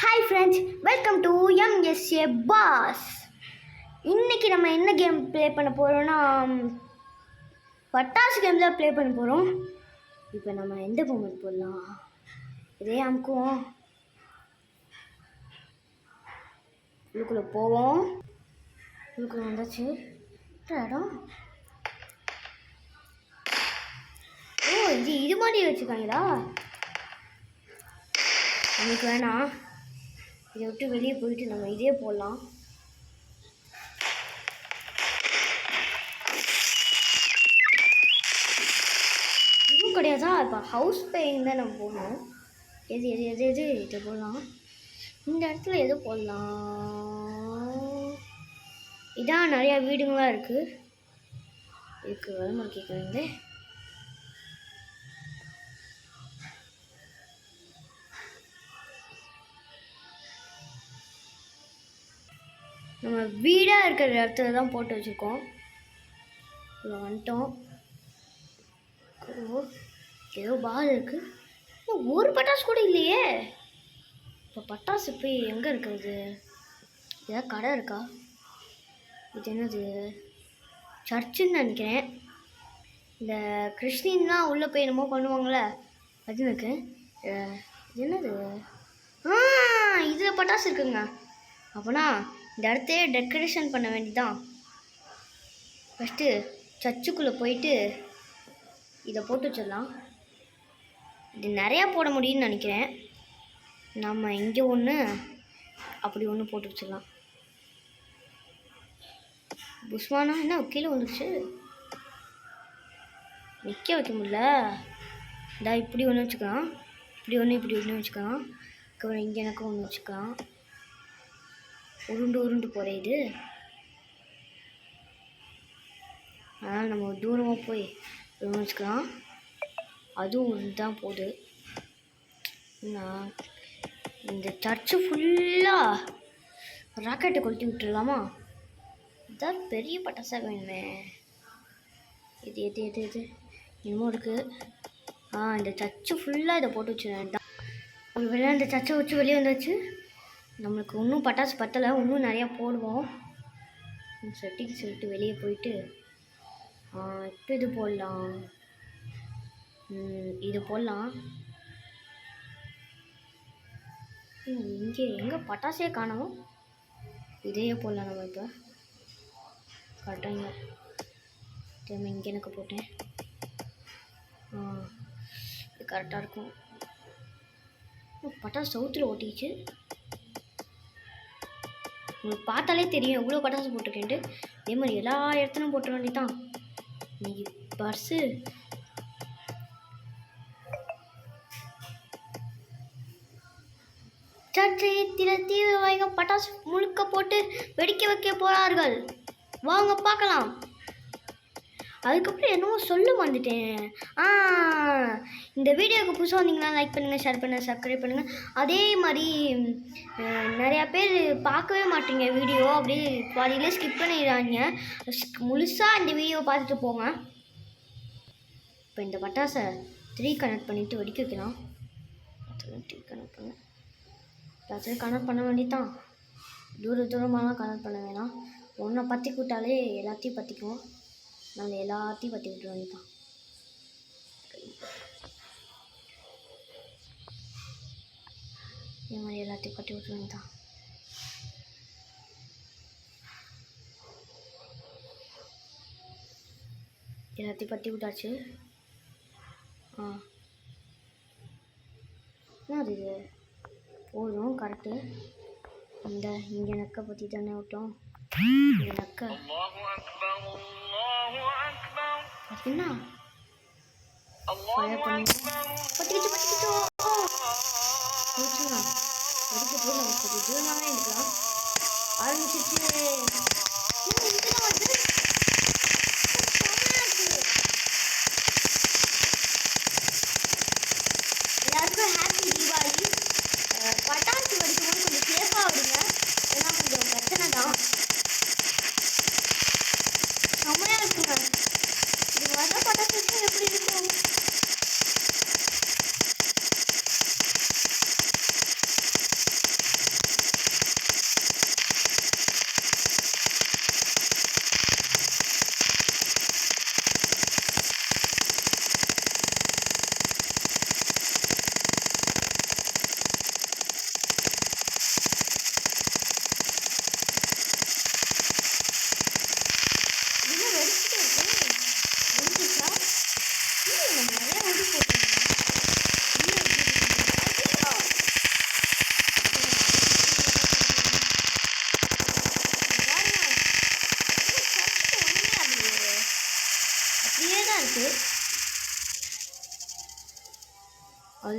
Hi friends, welcome to MSA pass. இன்றைக்கி நம்ம என்ன கேம் ப்ளே பண்ண போகிறோன்னா பட்டாசு கேம் தான் ப்ளே பண்ண போகிறோம். இப்போ நம்ம எந்த மூமெண்ட் போடலாம்? இதே அமுக்குவோம், உள்ளுக்குள்ளே போவோம். உள்ளுக்குள்ளே வந்தாச்சு. இடம் இது மாதிரி வச்சுருக்காங்களா? நமக்கு வேணாம், இதை விட்டு வெளியே போயிட்டு நம்ம இதே போடலாம். இதுவும் கிடையாதா? இப்போ ஹவுஸ் பெயிண்ட் தான் நம்ம போடணும். எது எது எது எது இதை போடலாம். இந்த இடத்துல எது போடலாம்? இதான் நிறையா வீடுங்களாம் இருக்குது. இதுக்கு வளமுறை கேட்குறது நம்ம வீடாக இருக்கிற இடத்துல தான் போட்டு வச்சுருக்கோம். இவ்வளோ வந்துட்டோம். ஏதோ பால் இருக்குது. ஒரு பட்டாசு கூட இல்லையே. இப்போ பட்டாசு போய் எங்கே இருக்கிறது? ஏதாவது கடை இருக்கா? இது என்னது? சர்ச்சுன்னு நினைக்கிறேன். இந்த கிறிஸ்டின்லாம் உள்ளே போய் என்னமோ பண்ணுவாங்களே, அது எனக்கு என்னது? இதில் பட்டாசு இருக்குங்க. அப்போனா இந்த இடத்தையே டெக்கரேஷன் பண்ண வேண்டியதான். ஃபஸ்ட்டு சர்ச்சுக்குள்ளே போயிட்டு இதை போட்டு வச்சிடலாம். இது நிறையா போட முடியும்னு நினைக்கிறேன். நம்ம இங்கே ஒன்று அப்படி ஒன்று போட்டு வச்சிடலாம். புஷ்வானா என்ன கீழே வந்துடுச்சு, நிற்க வைக்க முடியல. இதா இப்படி ஒன்று வச்சுக்கலாம், இப்படி ஒன்று வச்சுக்கலாம். அதுக்கப்புறம் இங்கே எனக்கு ஒன்று வச்சுக்கலாம். உருண்டு போகிற இது. அதனால் நம்ம தூரமாக போய் ஒன்று வச்சுக்கலாம். அதுவும் உருண்டு தான் போகுது. இந்த சர்ச்சு ஃபுல்லாக ராக்கெட்டை கொளுத்தி விட்டுடலாமா? இதுதான் பெரிய பட்டாசாக வேணுமே. இது எது எது எது இன்னமும் இருக்குது. இந்த சர்ச்சு ஃபுல்லாக இதை போட்டு வச்சுருந்தேன் தான். ஒரு வேளை இந்த சர்ச்சை வச்சு வெளியே வந்துச்சு. நம்மளுக்கு இன்னும் பட்டாசு பத்தலை, இன்னும் நிறையா போடுவோம். செட்டிக்கு சொல்லிட்டு வெளியே போயிட்டு இப்போ இது போடலாம். இது போடலாம். இங்கே எங்கே பட்டாசே காணோம். இதையே போடலாம் நம்ம. இப்போ கரெக்டாக திரும்ப இங்கே எனக்கு போட்டேன். இது கரெக்டாக இருக்கும். பட்டாசு சவுத்தில் ஓட்டிச்சு. உங்களுக்கு பார்த்தாலே தெரியும் எவ்வளோ பட்டாசு போட்டிருக்கேன்ட்டு. அதே மாதிரி எல்லா இடத்துலையும் போட்டுற வேண்டியதான். இன்னைக்கு பர்ஸு சற்றே தீவிரவாதிகள் பட்டாசு முழுக்க போட்டு வெடிக்க வைக்க போகிறார்கள். வாங்க பார்க்கலாம். அதுக்கப்புறம் என்னவோ சொல்ல வந்துட்டேன். இந்த வீடியோவுக்கு புதுசாக வந்தீங்கன்னா லைக் பண்ணுங்கள், ஷேர் பண்ணுங்கள், சப்ஸ்கிரைப் பண்ணுங்கள். அதே மாதிரி நிறையா பேர் பார்க்கவே மாட்டீங்க வீடியோ, அப்படியே பாதியிலே ஸ்கிப் பண்ணிடுறாங்க. முழுசாக இந்த வீடியோவை பார்த்துட்டு போங்க. இப்போ இந்த பட்டாசை 3 கனெக்ட் பண்ணிவிட்டு வெடிக்க வைக்கலாம். 3 கனெக்ட் பண்ண எல்லாத்தையும் கனெக்ட் பண்ண வேண்டியதான். தூரமாகலாம் கனெக்ட் பண்ண வேணாம். ஒன்றை பற்றி விட்டாலே எல்லாத்தையும் பற்றிக்குவோம். நாங்கள் எல்லாத்தையும் பற்றி விட்டுற வேண்டியதான். இந்த மாதிரி எல்லாத்தையும் பற்றி விட்டுற வேண்டியதான். எல்லாத்தையும் பற்றி விட்டாச்சு. என்ன அது? இது போதும், கரெக்டு. இங்கே நக்கை பற்றி தானே விட்டோம். இந்த நக்கை என்ன ஃபயர் பண்ணி பற்றிக்கிச்சோ படிக்க போது நம்ம கொஞ்சம் தூரமாகவே இருக்கலாம். ஆரம்பிச்சிச்சு. எல்லாருக்கும் ஹாப்பி தீபாவளி. பட்டாசு வெடிக்கும்போது கொஞ்சம் சேஃபாக விடுங்க, ஏன்னா கொஞ்சம் பிரச்சனை தான். செம்மையாக இருக்குங்க. இது மாதிரி பட்டாசு வச்சு எப்படி இருக்கும்?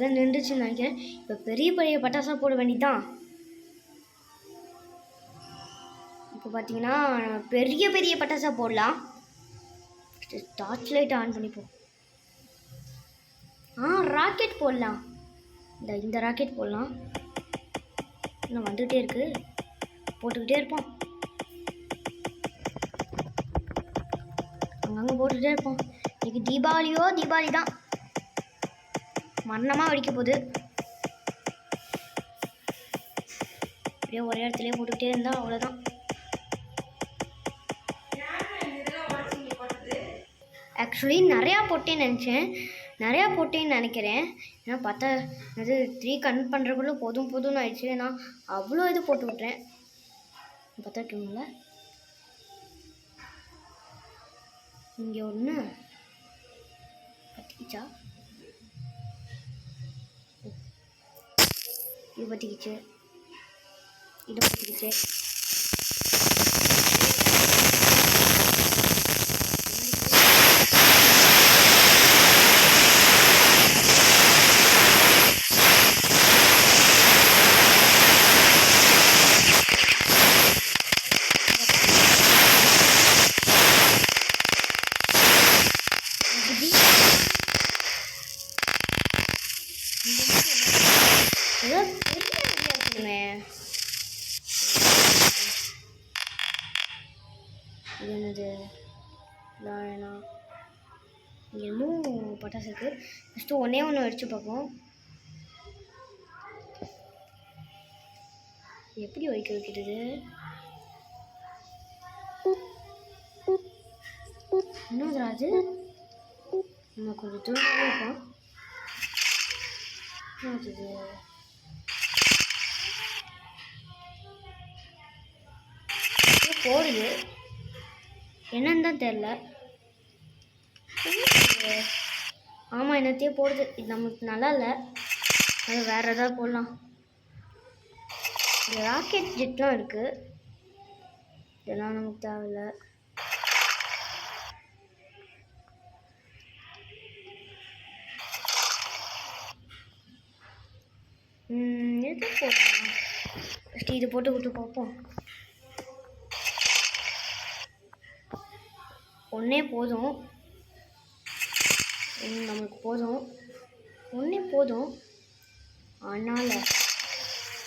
அவ்வளோதான் நின்றுச்சுன்னு நினைக்கிறேன். இப்போ பெரிய பெரிய பட்டாசாக போட வேண்டியதுதான். இப்போ பார்த்தீங்கன்னா பெரிய பெரிய பட்டாசாக போடலாம். டார்ச் லைட் ஆன் பண்ணிப்போம். ராக்கெட் போடலாம். இந்த ராக்கெட் போடலாம். இன்னும் வந்துகிட்டே இருக்கு, போட்டுக்கிட்டே இருப்போம். அங்கங்கே போட்டுக்கிட்டே இருப்போம். இன்னைக்கு தீபாவளி தான். மரணமாக வெடிக்க போகுது. அப்படியே ஒரே இடத்துலயே போட்டுக்கிட்டே இருந்தால் அவ்வளோதான். ஆக்சுவலி நிறையா போட்டேன்னு நினைக்கிறேன். ஏன்னா பார்த்தா அது 3 கன்வெர்ட் பண்ணுறக்குள்ள போதும்னு ஆயிடுச்சு. நான் அவ்வளோ இது போட்டு விட்றேன். பார்த்தா இருக்குங்களா, இங்கே ஒன்று பற்றிக்கிச்சா, இது பற்றிக்கிச்சு, இது பற்றிக்கிச்சு. இது என்னது, இங்கே இன்னும் பட்டாசு இருக்குது. ஃபஸ்ட்டு ஒன்றே வெடிச்சு பார்ப்போம். எப்படி வைக்கிறது? என்னது அது? நம்ம கொஞ்சம் தூரமாக இருக்கும். என்னது போடுது, என்னன்னு தான் தெரில. ஆமாம், என்னத்தையே போடுது. இது நமக்கு நல்லா இல்லை, அது வேறு எதாவது போடலாம். இந்த ராக்கெட் ஜெட்லாம் இருக்குது, இதெல்லாம் நமக்கு தேவையில்லை. எது போடலாம்? ஃபஸ்ட்டு இது போட்டு விட்டு பார்ப்போம். ஒன்றே போதும், நம்மளுக்கு போதும், ஒன்றே போதும். அதனால்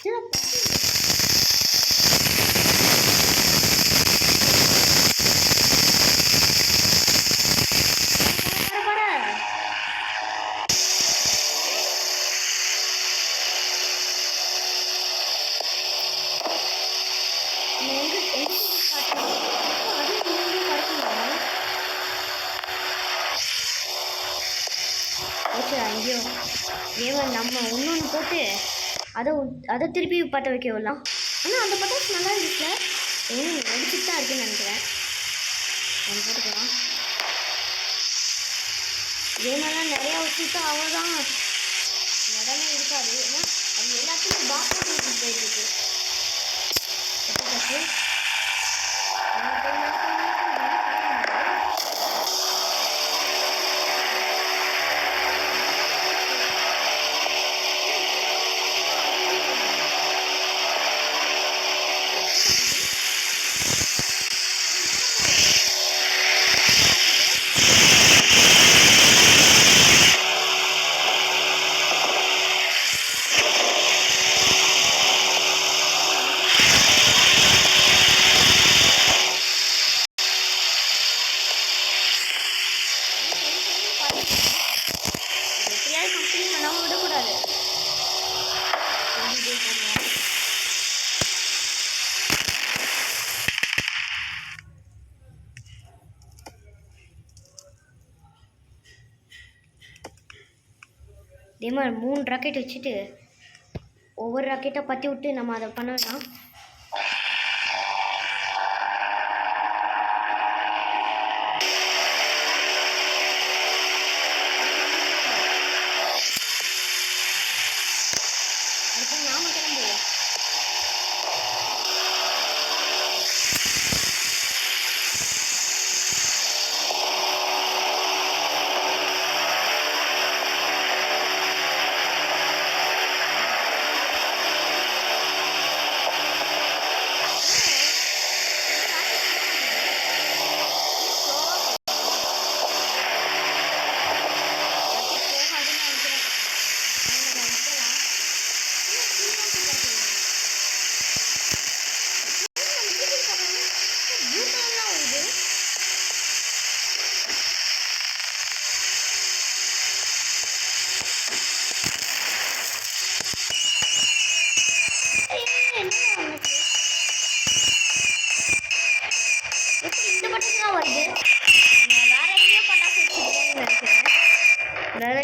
ஐயோ தேவன், நம்ம இன்னொன்று போட்டு அதை திருப்பி பற்ற வைக்க விடலாம். ஆனால் அந்த பட்டாசு நல்லா இருந்துச்சு. இன்னும் வெடிச்சுட்டு தான் இருக்குன்னு நினைக்கிறேன். ஒன்று போட்டுக்கலாம். இதே மாதிரிலாம் நிறையா வச்சுட்டு அவ்வளோதான், இடமே இருக்காது. ஏன்னா அது எல்லாத்தையும் பாக்ஸ் போயிட்டு போயிட்டுருக்கு. பட்டாசு இதே மாதிரி 3 ராக்கெட் வச்சுட்டு ஒவ்வொரு ராக்கெட்டாக பற்றி விட்டு நம்ம அதை பண்ண வேணாம். அதுக்கு நாம கிளம்புவோம். ரவை